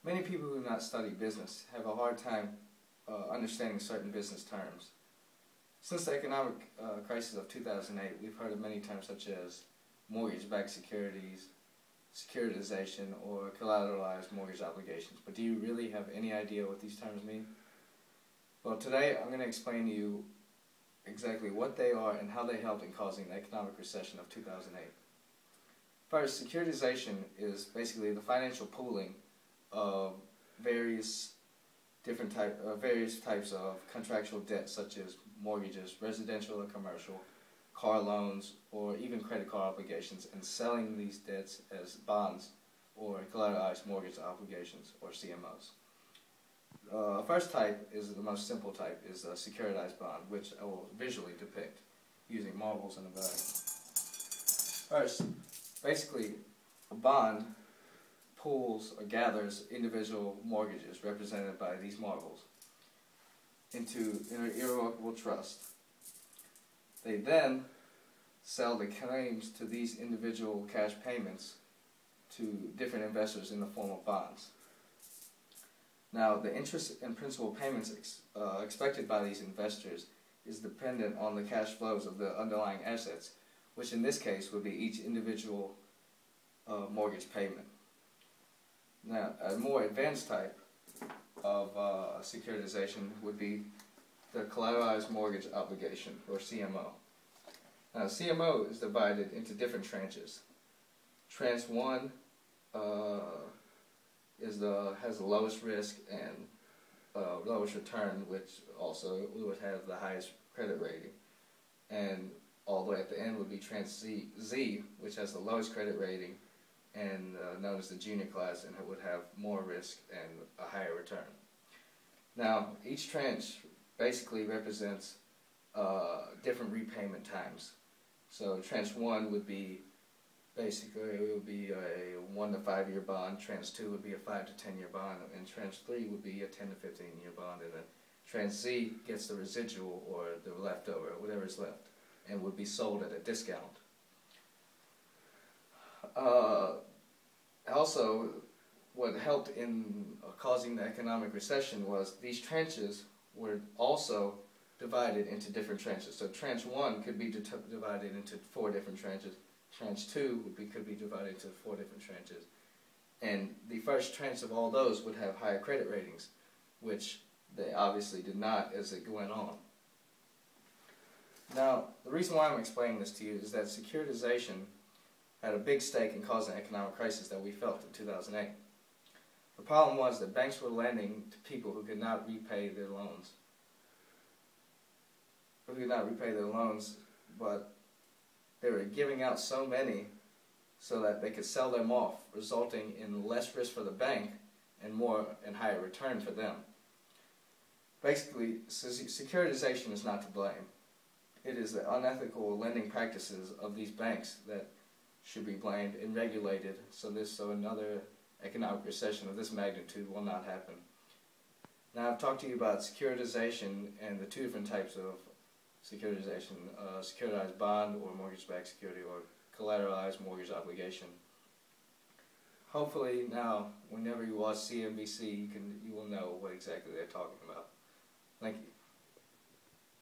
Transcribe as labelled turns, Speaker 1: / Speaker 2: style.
Speaker 1: Many people who do not study business have a hard time understanding certain business terms. Since the economic crisis of 2008, we've heard of many terms such as mortgage-backed securities, securitization, or collateralized mortgage obligations. But do you really have any idea what these terms mean? Well, today I'm going to explain to you exactly what they are and how they helped in causing the economic recession of 2008. First, securitization is basically the financial pooling of various types of contractual debt, such as mortgages, residential or commercial, car loans, or even credit card obligations, and selling these debts as bonds or collateralized mortgage obligations, or CMOs. First type is the most simple type, is a securitized bond, which I will visually depict using marbles in a bag. First, basically, a bond pools or gathers individual mortgages represented by these marbles into an irrevocable trust. They then sell the claims to these individual cash payments to different investors in the form of bonds. Now, the interest and principal payments expected by these investors is dependent on the cash flows of the underlying assets, which in this case would be each individual mortgage payment. Now, a more advanced type of securitization would be the collateralized mortgage obligation, or CMO. Now, CMO is divided into different tranches. Tranche 1 has the lowest risk and lowest return, which also would have the highest credit rating. And all the way at the end would be Tranche Z, which has the lowest credit rating and known as the junior class, and it would have more risk and a higher return. Now, each tranche basically represents different repayment times. So Tranche 1 would be basically, it would be a 1 to 5 year bond, Tranche 2 would be a 5 to 10 year bond, and Tranche 3 would be a 10 to 15 year bond, and then Tranche Z gets the residual, or the leftover, whatever is left, and would be sold at a discount. Also, what helped in causing the economic recession was these tranches were also divided into different tranches. So Tranche 1 could be divided into 4 different tranches. Tranche 2 could be divided into 4 different tranches. And the first tranche of all those would have higher credit ratings, which they obviously did not as it went on. Now, the reason why I'm explaining this to you is that securitization had a big stake in causing the economic crisis that we felt in 2008. The problem was that banks were lending to people who could not repay their loans. But they were giving out so many so that they could sell them off, resulting in less risk for the bank and more and higher return for them. Basically, securitization is not to blame. It is the unethical lending practices of these banks that should be blamed and regulated, so another economic recession of this magnitude will not happen. Now, I've talked to you about securitization and the 2 different types of securitization: securitized bond, or mortgage-backed security, or collateralized mortgage obligation. Hopefully now, whenever you watch CNBC, you will know what exactly they're talking about. Thank you.